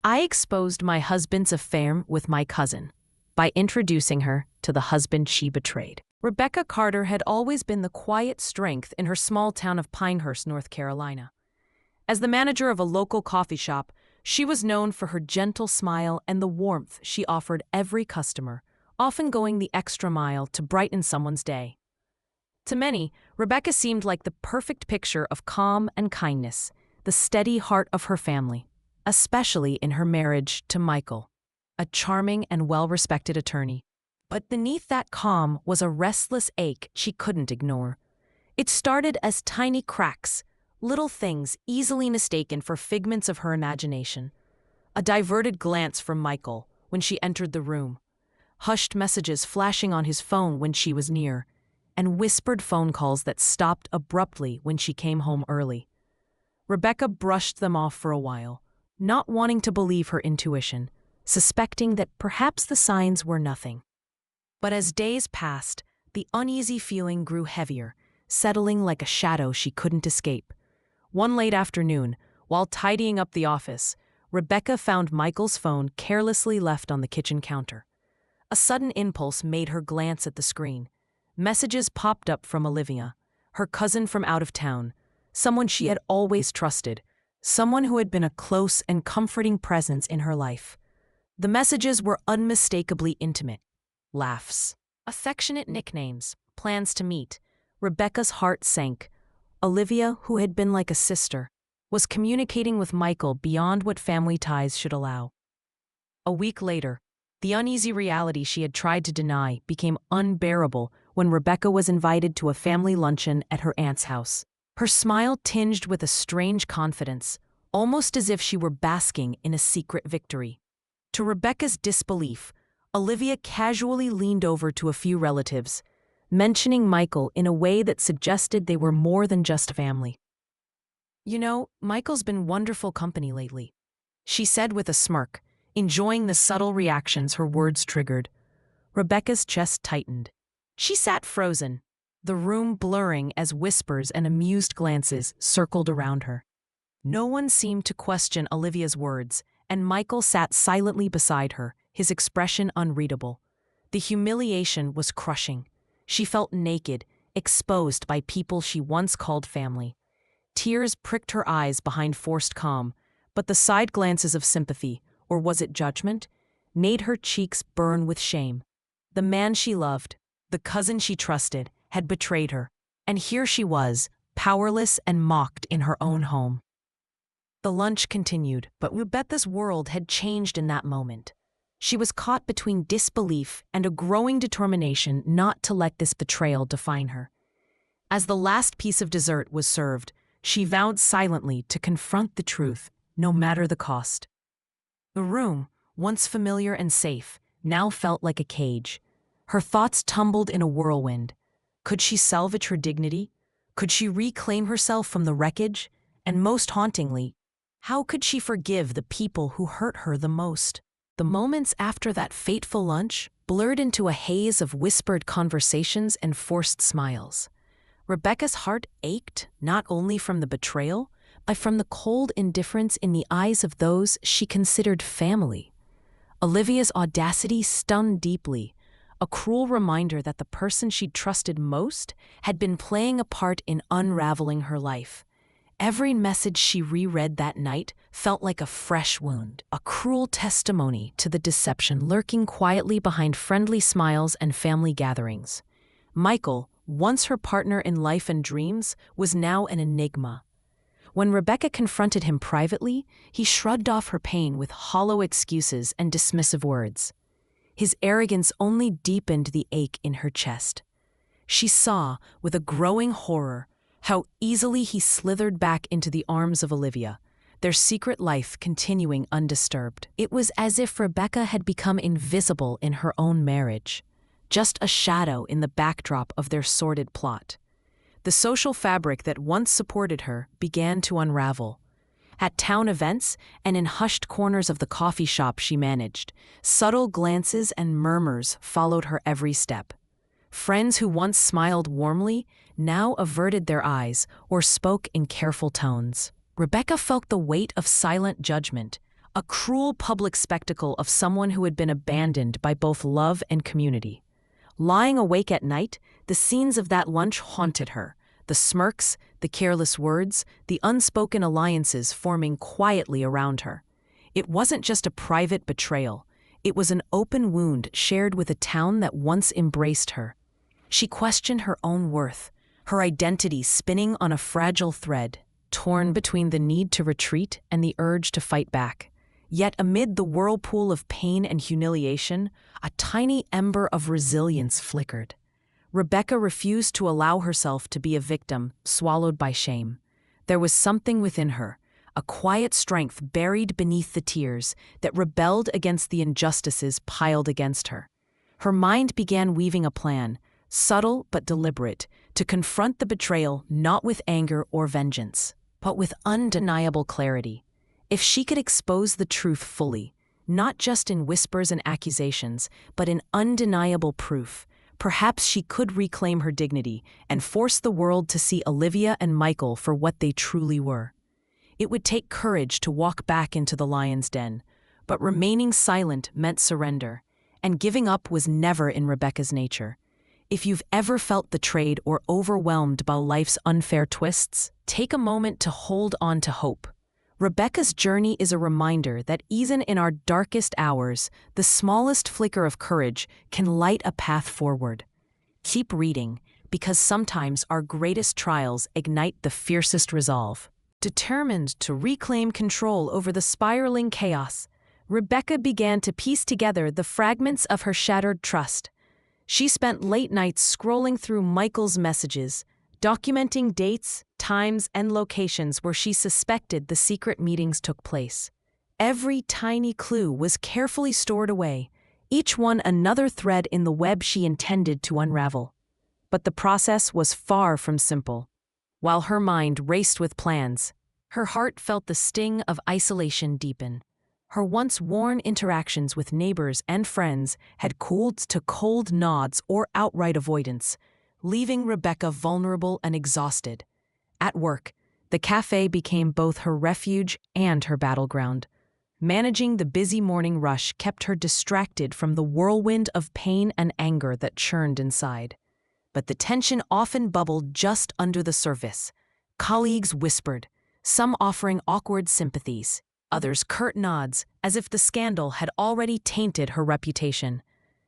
I exposed my husband's affair with my cousin by introducing her to the husband she betrayed. Rebecca Carter had always been the quiet strength in her small town of Pinehurst, North Carolina. As the manager of a local coffee shop, she was known for her gentle smile and the warmth she offered every customer, often going the extra mile to brighten someone's day. To many, Rebecca seemed like the perfect picture of calm and kindness, the steady heart of her family, especially in her marriage to Michael, a charming and well-respected attorney. But beneath that calm was a restless ache she couldn't ignore. It started as tiny cracks, little things easily mistaken for figments of her imagination. A diverted glance from Michael when she entered the room, hushed messages flashing on his phone when she was near, and whispered phone calls that stopped abruptly when she came home early. Rebecca brushed them off for a while, not wanting to believe her intuition, suspecting that perhaps the signs were nothing. But as days passed, the uneasy feeling grew heavier, settling like a shadow she couldn't escape. One late afternoon, while tidying up the office, Rebecca found Michael's phone carelessly left on the kitchen counter. A sudden impulse made her glance at the screen. Messages popped up from Olivia, her cousin from out of town, someone she had always trusted, someone who had been a close and comforting presence in her life. The messages were unmistakably intimate. Laughs, affectionate nicknames, plans to meet. Rebecca's heart sank. Olivia, who had been like a sister, was communicating with Michael beyond what family ties should allow. A week later, the uneasy reality she had tried to deny became unbearable when Rebecca was invited to a family luncheon at her aunt's house. Her smile tinged with a strange confidence, almost as if she were basking in a secret victory. To Rebecca's disbelief, Olivia casually leaned over to a few relatives, mentioning Michael in a way that suggested they were more than just family. "You know, Michael's been wonderful company lately," she said with a smirk, enjoying the subtle reactions her words triggered. Rebecca's chest tightened. She sat frozen, the room blurring as whispers and amused glances circled around her. No one seemed to question Olivia's words, and Michael sat silently beside her, his expression unreadable. The humiliation was crushing. She felt naked, exposed by people she once called family. Tears pricked her eyes behind forced calm, but the side glances of sympathy, or was it judgment, made her cheeks burn with shame. The man she loved, the cousin she trusted, had betrayed her, and here she was, powerless and mocked in her own home. The lunch continued, but Rebecca's world had changed in that moment. She was caught between disbelief and a growing determination not to let this betrayal define her. As the last piece of dessert was served, she vowed silently to confront the truth, no matter the cost. The room, once familiar and safe, now felt like a cage. Her thoughts tumbled in a whirlwind. Could she salvage her dignity? Could she reclaim herself from the wreckage? And most hauntingly, how could she forgive the people who hurt her the most? The moments after that fateful lunch blurred into a haze of whispered conversations and forced smiles. Rebecca's heart ached not only from the betrayal, but from the cold indifference in the eyes of those she considered family. Olivia's audacity stung deeply, a cruel reminder that the person she'd trusted most had been playing a part in unraveling her life. Every message she reread that night felt like a fresh wound, a cruel testimony to the deception lurking quietly behind friendly smiles and family gatherings. Michael, once her partner in life and dreams, was now an enigma. When Rebecca confronted him privately, he shrugged off her pain with hollow excuses and dismissive words. His arrogance only deepened the ache in her chest. She saw, with a growing horror, how easily he slithered back into the arms of Olivia, their secret life continuing undisturbed. It was as if Rebecca had become invisible in her own marriage, just a shadow in the backdrop of their sordid plot. The social fabric that once supported her began to unravel. At town events and in hushed corners of the coffee shop she managed, subtle glances and murmurs followed her every step. Friends who once smiled warmly now averted their eyes or spoke in careful tones. Rebecca felt the weight of silent judgment, a cruel public spectacle of someone who had been abandoned by both love and community. Lying awake at night, the scenes of that lunch haunted her. The smirks, the careless words, the unspoken alliances forming quietly around her. It wasn't just a private betrayal. It was an open wound shared with a town that once embraced her. She questioned her own worth, her identity spinning on a fragile thread, torn between the need to retreat and the urge to fight back. Yet amid the whirlpool of pain and humiliation, a tiny ember of resilience flickered. Rebecca refused to allow herself to be a victim, swallowed by shame. There was something within her, a quiet strength buried beneath the tears that rebelled against the injustices piled against her. Her mind began weaving a plan, subtle but deliberate, to confront the betrayal not with anger or vengeance, but with undeniable clarity. If she could expose the truth fully, not just in whispers and accusations, but in undeniable proof, perhaps she could reclaim her dignity and force the world to see Olivia and Michael for what they truly were. It would take courage to walk back into the lion's den, but remaining silent meant surrender, and giving up was never in Rebecca's nature. If you've ever felt betrayed or overwhelmed by life's unfair twists, take a moment to hold on to hope. Rebecca's journey is a reminder that even in our darkest hours, the smallest flicker of courage can light a path forward. Keep reading, because sometimes our greatest trials ignite the fiercest resolve. Determined to reclaim control over the spiraling chaos, Rebecca began to piece together the fragments of her shattered trust. She spent late nights scrolling through Michael's messages, documenting dates, times, and locations where she suspected the secret meetings took place. Every tiny clue was carefully stored away, each one another thread in the web she intended to unravel. But the process was far from simple. While her mind raced with plans, her heart felt the sting of isolation deepen. Her once warm interactions with neighbors and friends had cooled to cold nods or outright avoidance, leaving Rebecca vulnerable and exhausted. At work, the cafe became both her refuge and her battleground. Managing the busy morning rush kept her distracted from the whirlwind of pain and anger that churned inside. But the tension often bubbled just under the surface. Colleagues whispered, some offering awkward sympathies, others curt nods, as if the scandal had already tainted her reputation.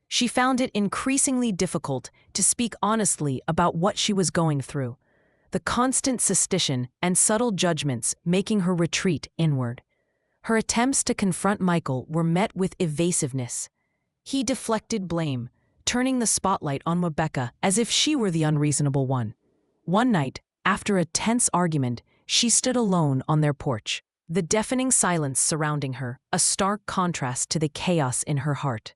She found it increasingly difficult to speak honestly about what she was going through, the constant suspicion and subtle judgments making her retreat inward. Her attempts to confront Michael were met with evasiveness. He deflected blame, turning the spotlight on Rebecca as if she were the unreasonable one. One night, after a tense argument, she stood alone on their porch, the deafening silence surrounding her, a stark contrast to the chaos in her heart.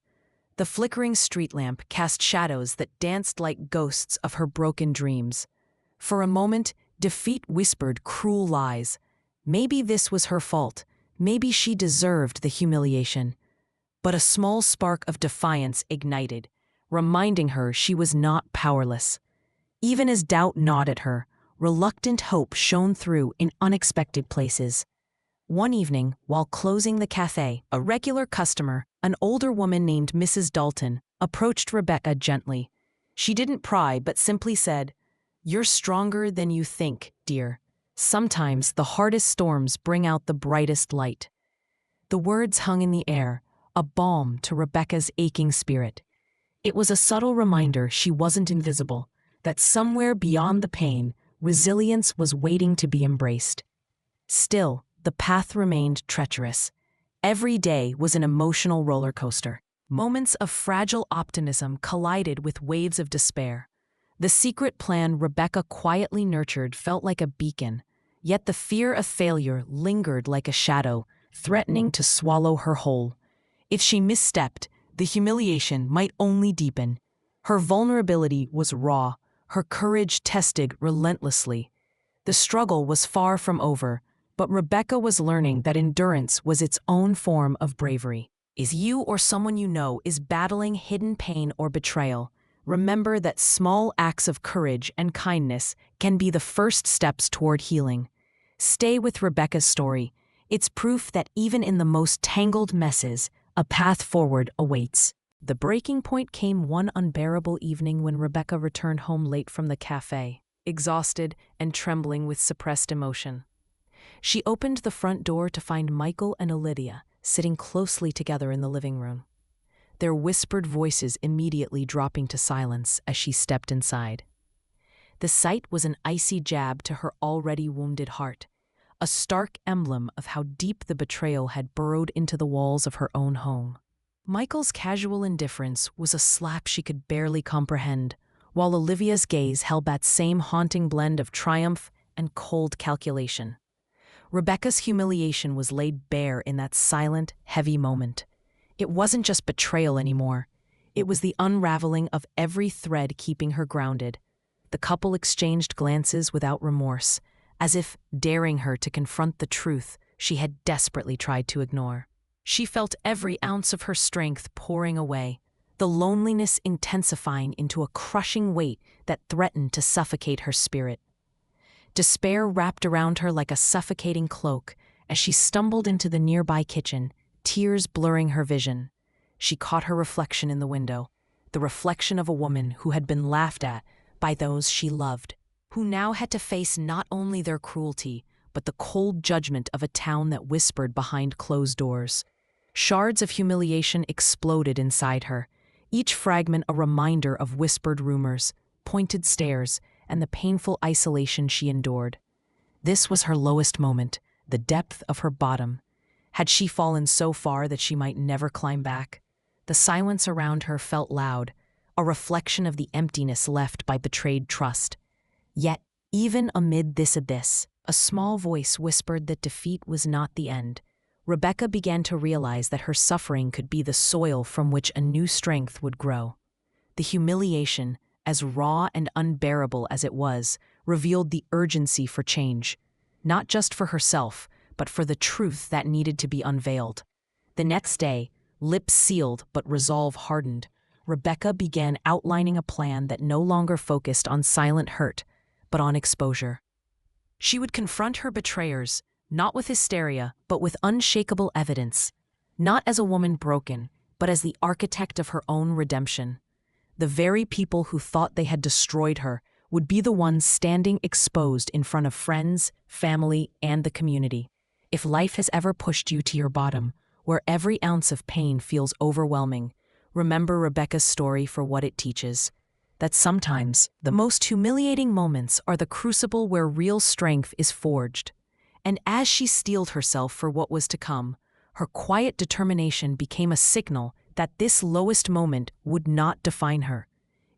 The flickering street lamp cast shadows that danced like ghosts of her broken dreams. For a moment, defeat whispered cruel lies. Maybe this was her fault. Maybe she deserved the humiliation. But a small spark of defiance ignited, reminding her she was not powerless. Even as doubt gnawed at her, reluctant hope shone through in unexpected places. One evening, while closing the cafe, a regular customer, an older woman named Mrs. Dalton, approached Rebecca gently. She didn't pry but simply said, "You're stronger than you think, dear. Sometimes the hardest storms bring out the brightest light." The words hung in the air, a balm to Rebecca's aching spirit. It was a subtle reminder she wasn't invisible, that somewhere beyond the pain, resilience was waiting to be embraced. Still, the path remained treacherous. Every day was an emotional roller coaster. Moments of fragile optimism collided with waves of despair. The secret plan Rebecca quietly nurtured felt like a beacon, yet the fear of failure lingered like a shadow, threatening to swallow her whole. If she misstepped, the humiliation might only deepen. Her vulnerability was raw, her courage tested relentlessly. The struggle was far from over, but Rebecca was learning that endurance was its own form of bravery. If you or someone you know is battling hidden pain or betrayal, remember that small acts of courage and kindness can be the first steps toward healing. Stay with Rebecca's story. It's proof that even in the most tangled messes, a path forward awaits. The breaking point came one unbearable evening when Rebecca returned home late from the cafe, exhausted and trembling with suppressed emotion. She opened the front door to find Michael and Olivia sitting closely together in the living room, their whispered voices immediately dropping to silence as she stepped inside. The sight was an icy jab to her already wounded heart, a stark emblem of how deep the betrayal had burrowed into the walls of her own home. Michael's casual indifference was a slap she could barely comprehend, while Olivia's gaze held that same haunting blend of triumph and cold calculation. Rebecca's humiliation was laid bare in that silent, heavy moment. It wasn't just betrayal anymore. It was the unraveling of every thread keeping her grounded. The couple exchanged glances without remorse, as if daring her to confront the truth she had desperately tried to ignore. She felt every ounce of her strength pouring away, the loneliness intensifying into a crushing weight that threatened to suffocate her spirit. Despair wrapped around her like a suffocating cloak as she stumbled into the nearby kitchen, tears blurring her vision. She caught her reflection in the window, the reflection of a woman who had been laughed at by those she loved, who now had to face not only their cruelty, but the cold judgment of a town that whispered behind closed doors. Shards of humiliation exploded inside her, each fragment a reminder of whispered rumors, pointed stares, and the painful isolation she endured. This was her lowest moment, the depth of her bottom. Had she fallen so far that she might never climb back? The silence around her felt loud, a reflection of the emptiness left by betrayed trust. Yet, even amid this abyss, a small voice whispered that defeat was not the end. Rebecca began to realize that her suffering could be the soil from which a new strength would grow. The humiliation, as raw and unbearable as it was, revealed the urgency for change, not just for herself, but for the truth that needed to be unveiled. The next day, lips sealed but resolve hardened, Rebecca began outlining a plan that no longer focused on silent hurt, but on exposure. She would confront her betrayers, not with hysteria, but with unshakable evidence, not as a woman broken, but as the architect of her own redemption. The very people who thought they had destroyed her would be the ones standing exposed in front of friends, family, and the community. If life has ever pushed you to your bottom, where every ounce of pain feels overwhelming, remember Rebecca's story for what it teaches. That sometimes the most humiliating moments are the crucible where real strength is forged. And as she steeled herself for what was to come, her quiet determination became a signal that this lowest moment would not define her.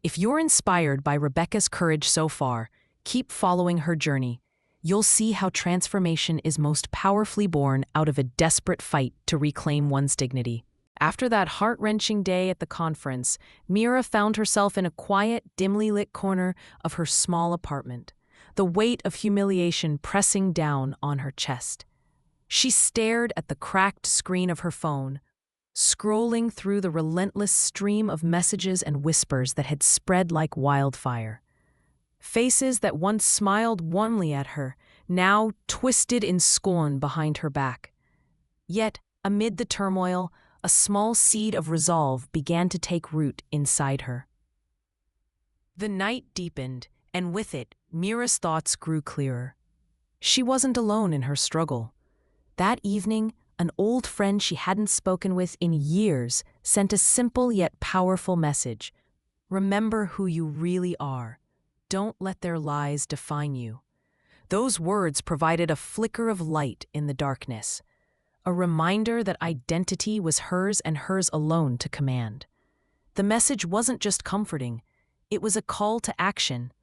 If you're inspired by Rebecca's courage so far, keep following her journey. You'll see how transformation is most powerfully born out of a desperate fight to reclaim one's dignity. After that heart-wrenching day at the conference, Mira found herself in a quiet, dimly lit corner of her small apartment, the weight of humiliation pressing down on her chest. She stared at the cracked screen of her phone, scrolling through the relentless stream of messages and whispers that had spread like wildfire. Faces that once smiled warmly at her, now twisted in scorn behind her back. Yet, amid the turmoil, a small seed of resolve began to take root inside her. The night deepened, and with it, Mira's thoughts grew clearer. She wasn't alone in her struggle. That evening, an old friend she hadn't spoken with in years sent a simple yet powerful message. Remember who you really are. Don't let their lies define you. Those words provided a flicker of light in the darkness, a reminder that identity was hers and hers alone to command. The message wasn't just comforting, it was a call to action.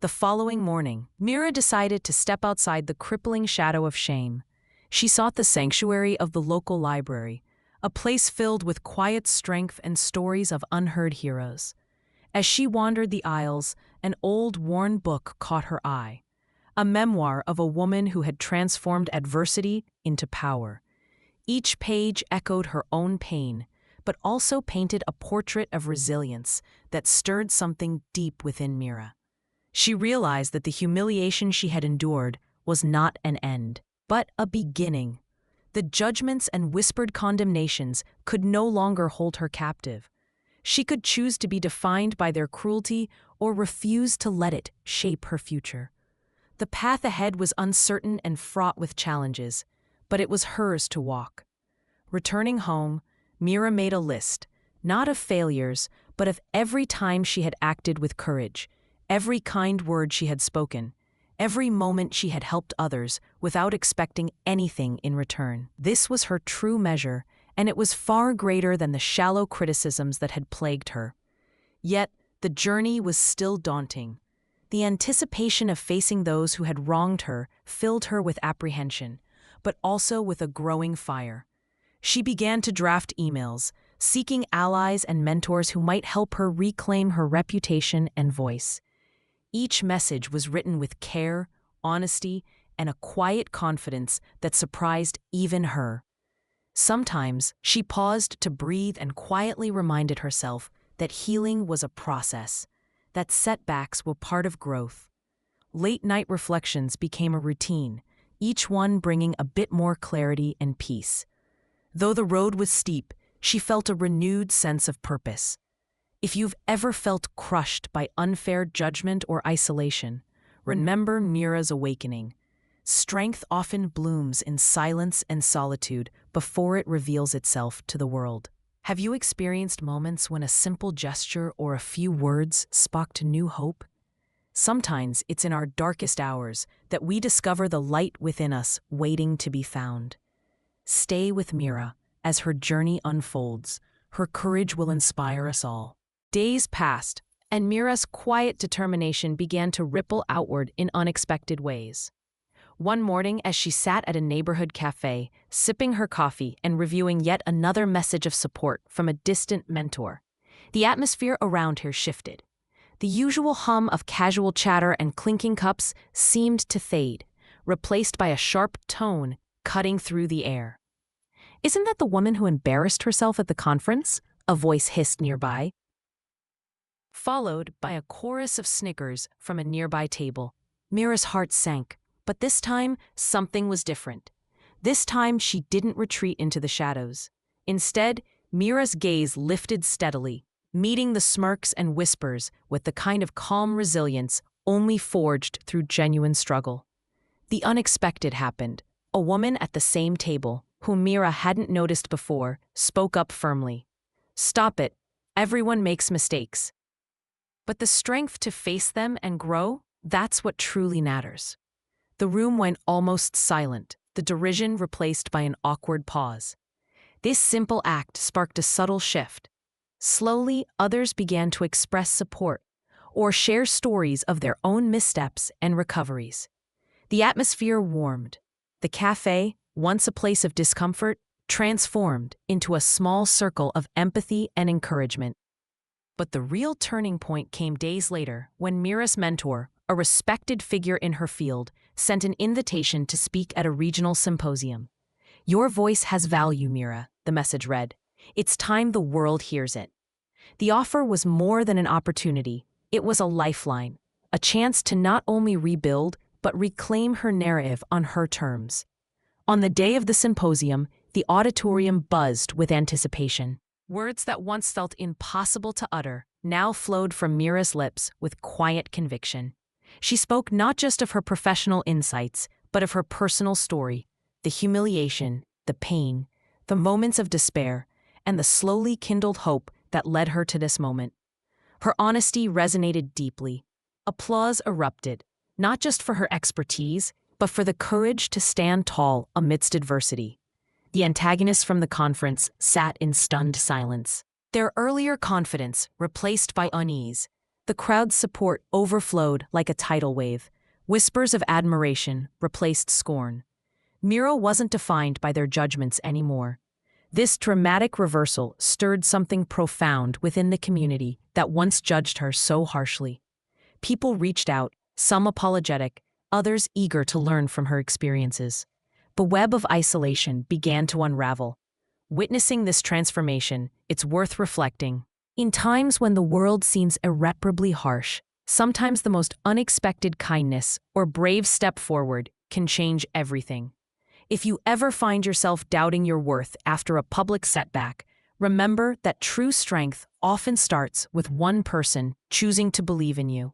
The following morning, Mira decided to step outside the crippling shadow of shame. She sought the sanctuary of the local library, a place filled with quiet strength and stories of unheard heroes. As she wandered the aisles, an old, worn book caught her eye, a memoir of a woman who had transformed adversity into power. Each page echoed her own pain, but also painted a portrait of resilience that stirred something deep within Mira. She realized that the humiliation she had endured was not an end, but a beginning. The judgments and whispered condemnations could no longer hold her captive. She could choose to be defined by their cruelty or refuse to let it shape her future. The path ahead was uncertain and fraught with challenges, but it was hers to walk. Returning home, Mira made a list, not of failures, but of every time she had acted with courage, every kind word she had spoken, every moment she had helped others without expecting anything in return. This was her true measure, and it was far greater than the shallow criticisms that had plagued her. Yet, the journey was still daunting. The anticipation of facing those who had wronged her filled her with apprehension, but also with a growing fire. She began to draft emails, seeking allies and mentors who might help her reclaim her reputation and voice. Each message was written with care, honesty, and a quiet confidence that surprised even her. Sometimes she paused to breathe and quietly reminded herself that healing was a process, that setbacks were part of growth. Late-night reflections became a routine, each one bringing a bit more clarity and peace. Though the road was steep, she felt a renewed sense of purpose. If you've ever felt crushed by unfair judgment or isolation, remember Mira's awakening. Strength often blooms in silence and solitude before it reveals itself to the world. Have you experienced moments when a simple gesture or a few words sparked new hope? Sometimes it's in our darkest hours that we discover the light within us waiting to be found. Stay with Mira as her journey unfolds. Her courage will inspire us all. Days passed, and Mira's quiet determination began to ripple outward in unexpected ways. One morning, as she sat at a neighborhood cafe, sipping her coffee and reviewing yet another message of support from a distant mentor, the atmosphere around her shifted. The usual hum of casual chatter and clinking cups seemed to fade, replaced by a sharp tone cutting through the air. "Isn't that the woman who embarrassed herself at the conference?" a voice hissed nearby, followed by a chorus of snickers from a nearby table. Mira's heart sank. But this time, something was different. This time, she didn't retreat into the shadows. Instead, Mira's gaze lifted steadily, meeting the smirks and whispers with the kind of calm resilience only forged through genuine struggle. The unexpected happened. A woman at the same table, whom Mira hadn't noticed before, spoke up firmly. "Stop it. Everyone makes mistakes. But the strength to face them and grow, that's what truly matters." The room went almost silent, the derision replaced by an awkward pause. This simple act sparked a subtle shift. Slowly, others began to express support or share stories of their own missteps and recoveries. The atmosphere warmed. The cafe, once a place of discomfort, transformed into a small circle of empathy and encouragement. But the real turning point came days later when Mira's mentor, a respected figure in her field, sent an invitation to speak at a regional symposium. "Your voice has value, Mira," the message read. "It's time the world hears it." The offer was more than an opportunity. It was a lifeline, a chance to not only rebuild, but reclaim her narrative on her terms. On the day of the symposium, the auditorium buzzed with anticipation. Words that once felt impossible to utter now flowed from Mira's lips with quiet conviction. She spoke not just of her professional insights, but of her personal story, the humiliation, the pain, the moments of despair, and the slowly kindled hope that led her to this moment. Her honesty resonated deeply. Applause erupted, not just for her expertise, but for the courage to stand tall amidst adversity. The antagonists from the conference sat in stunned silence. Their earlier confidence replaced by unease. The crowd's support overflowed like a tidal wave. Whispers of admiration replaced scorn. Mira wasn't defined by their judgments anymore. This dramatic reversal stirred something profound within the community that once judged her so harshly. People reached out, some apologetic, others eager to learn from her experiences. The web of isolation began to unravel. Witnessing this transformation, it's worth reflecting. In times when the world seems irreparably harsh, sometimes the most unexpected kindness or brave step forward can change everything. If you ever find yourself doubting your worth after a public setback, remember that true strength often starts with one person choosing to believe in you.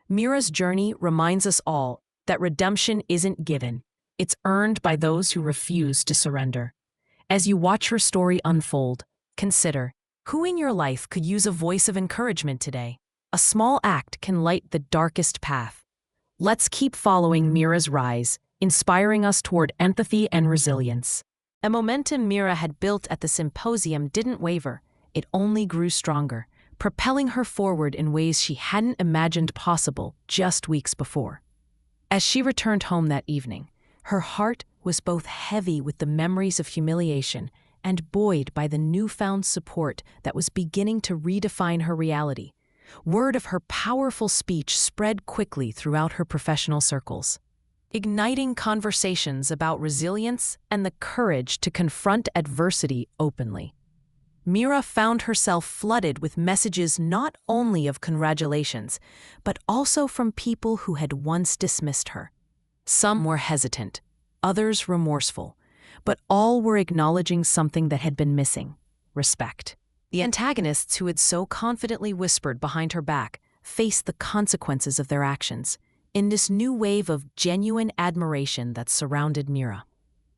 Mira's journey reminds us all that redemption isn't given, it's earned by those who refuse to surrender. As you watch her story unfold, consider, who in your life could use a voice of encouragement today? A small act can light the darkest path. Let's keep following Mira's rise, inspiring us toward empathy and resilience. The momentum Mira had built at the symposium didn't waver, it only grew stronger, propelling her forward in ways she hadn't imagined possible just weeks before. As she returned home that evening, her heart was both heavy with the memories of humiliation and buoyed by the newfound support that was beginning to redefine her reality. Word of her powerful speech spread quickly throughout her professional circles, igniting conversations about resilience and the courage to confront adversity openly. Mira found herself flooded with messages not only of congratulations, but also from people who had once dismissed her. Some were hesitant, others remorseful, but all were acknowledging something that had been missing: respect. The antagonists who had so confidently whispered behind her back faced the consequences of their actions in this new wave of genuine admiration that surrounded Mira.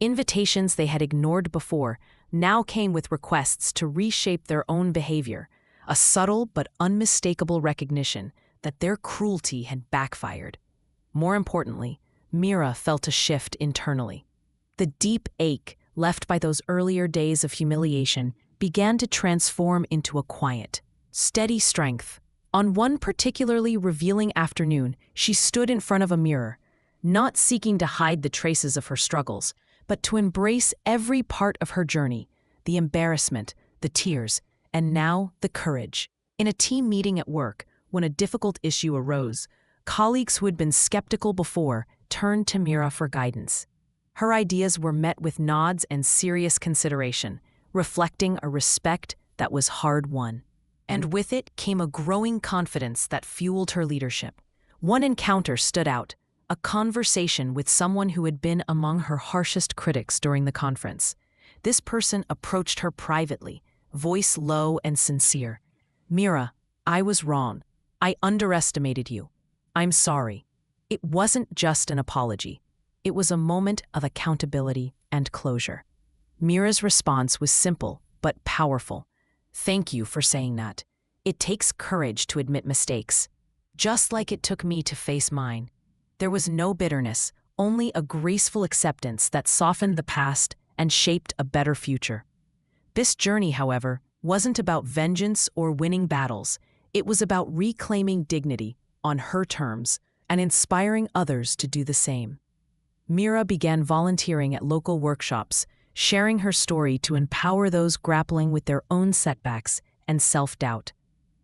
Invitations they had ignored before now came with requests to reshape their own behavior, a subtle but unmistakable recognition that their cruelty had backfired. More importantly, Mira felt a shift internally. The deep ache left by those earlier days of humiliation began to transform into a quiet, steady strength. On one particularly revealing afternoon, she stood in front of a mirror, not seeking to hide the traces of her struggles, but to embrace every part of her journey: the embarrassment, the tears, and now the courage. In a team meeting at work, when a difficult issue arose, colleagues who had been skeptical before turned to Mira for guidance. Her ideas were met with nods and serious consideration, reflecting a respect that was hard-won. And with it came a growing confidence that fueled her leadership. One encounter stood out: a conversation with someone who had been among her harshest critics during the conference. This person approached her privately, voice low and sincere. "Mira, I was wrong. I underestimated you. I'm sorry." It wasn't just an apology. It was a moment of accountability and closure. Mira's response was simple but powerful. "Thank you for saying that. It takes courage to admit mistakes, just like it took me to face mine." There was no bitterness, only a graceful acceptance that softened the past and shaped a better future. This journey, however, wasn't about vengeance or winning battles. It was about reclaiming dignity on her terms and inspiring others to do the same. Mira began volunteering at local workshops, sharing her story to empower those grappling with their own setbacks and self-doubt.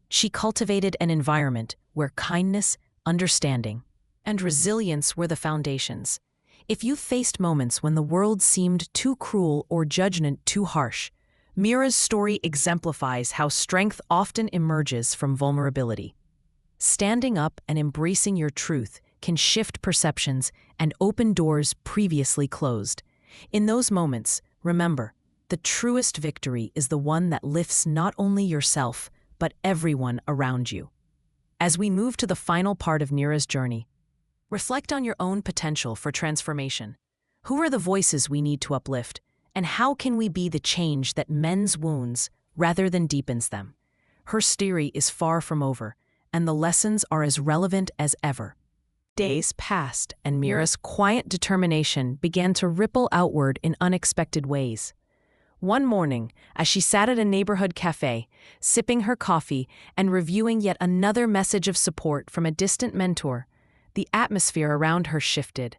She cultivated an environment where kindness, understanding, and resilience were the foundations. If you faced moments when the world seemed too cruel or judgment too harsh, Mira's story exemplifies how strength often emerges from vulnerability. Standing up and embracing your truth can shift perceptions and open doors previously closed. In those moments, remember, the truest victory is the one that lifts not only yourself, but everyone around you. As we move to the final part of Mira's journey, reflect on your own potential for transformation. Who are the voices we need to uplift, and how can we be the change that mends wounds rather than deepens them? Her story is far from over, and the lessons are as relevant as ever. Days passed, and Mira's quiet determination began to ripple outward in unexpected ways. One morning, as she sat at a neighborhood cafe, sipping her coffee and reviewing yet another message of support from a distant mentor, the atmosphere around her shifted.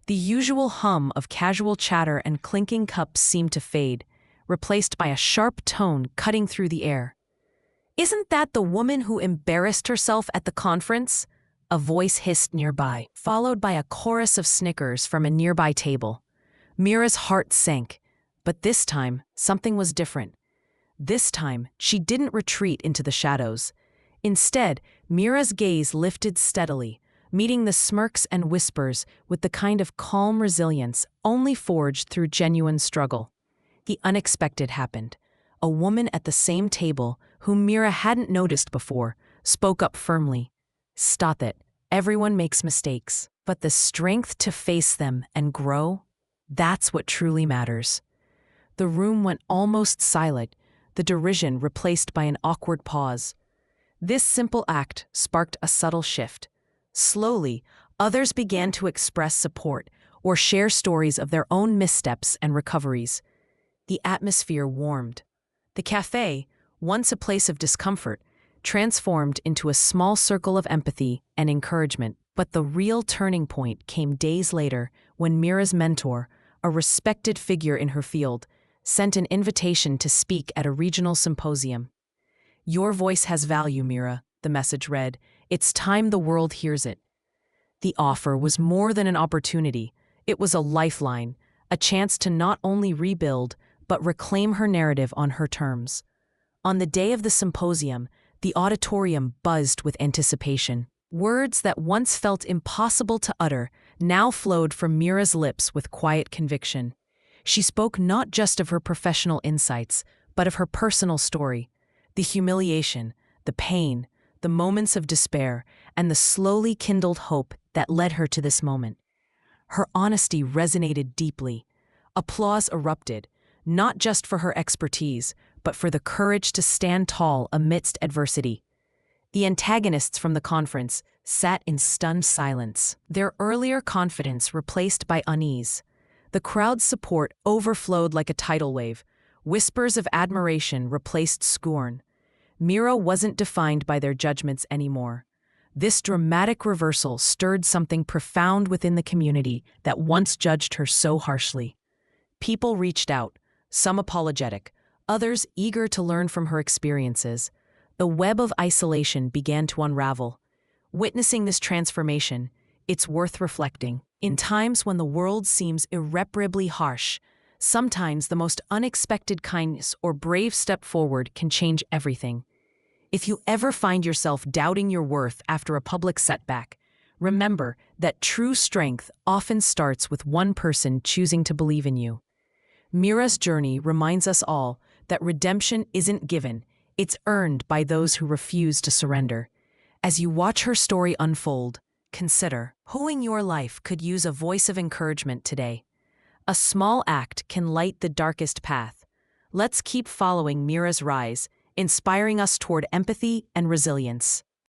The usual hum of casual chatter and clinking cups seemed to fade, replaced by a sharp tone cutting through the air. "Isn't that the woman who embarrassed herself at the conference?" a voice hissed nearby, followed by a chorus of snickers from a nearby table. Mira's heart sank, but this time, something was different. This time, she didn't retreat into the shadows. Instead, Mira's gaze lifted steadily, meeting the smirks and whispers with the kind of calm resilience only forged through genuine struggle. The unexpected happened. A woman at the same table, whom Mira hadn't noticed before, spoke up firmly. "Stop it. Everyone makes mistakes. But the strength to face them and grow, that's what truly matters." The room went almost silent, the derision replaced by an awkward pause. This simple act sparked a subtle shift. Slowly, others began to express support or share stories of their own missteps and recoveries. The atmosphere warmed. The cafe, once a place of discomfort, transformed into a small circle of empathy and encouragement. But the real turning point came days later when Mira's mentor, a respected figure in her field, sent an invitation to speak at a regional symposium. "Your voice has value, Mira," the message read. "It's time the world hears it." The offer was more than an opportunity. It was a lifeline, a chance to not only rebuild, but reclaim her narrative on her terms. On the day of the symposium, the auditorium buzzed with anticipation. Words that once felt impossible to utter now flowed from Mira's lips with quiet conviction. She spoke not just of her professional insights, but of her personal story, the humiliation, the pain, the moments of despair, and the slowly kindled hope that led her to this moment. Her honesty resonated deeply. Applause erupted, not just for her expertise, but for the courage to stand tall amidst adversity. The antagonists from the conference sat in stunned silence, their earlier confidence replaced by unease. The crowd's support overflowed like a tidal wave. Whispers of admiration replaced scorn. Mira wasn't defined by their judgments anymore. This dramatic reversal stirred something profound within the community that once judged her so harshly. People reached out, some apologetic, others eager to learn from her experiences. The web of isolation began to unravel. Witnessing this transformation, it's worth reflecting. In times when the world seems irreparably harsh, sometimes the most unexpected kindness or brave step forward can change everything. If you ever find yourself doubting your worth after a public setback, remember that true strength often starts with one person choosing to believe in you. Mira's journey reminds us all that redemption isn't given, it's earned by those who refuse to surrender. As you watch her story unfold, consider who in your life could use a voice of encouragement today. A small act can light the darkest path. Let's keep following Mira's rise, inspiring us toward empathy and resilience.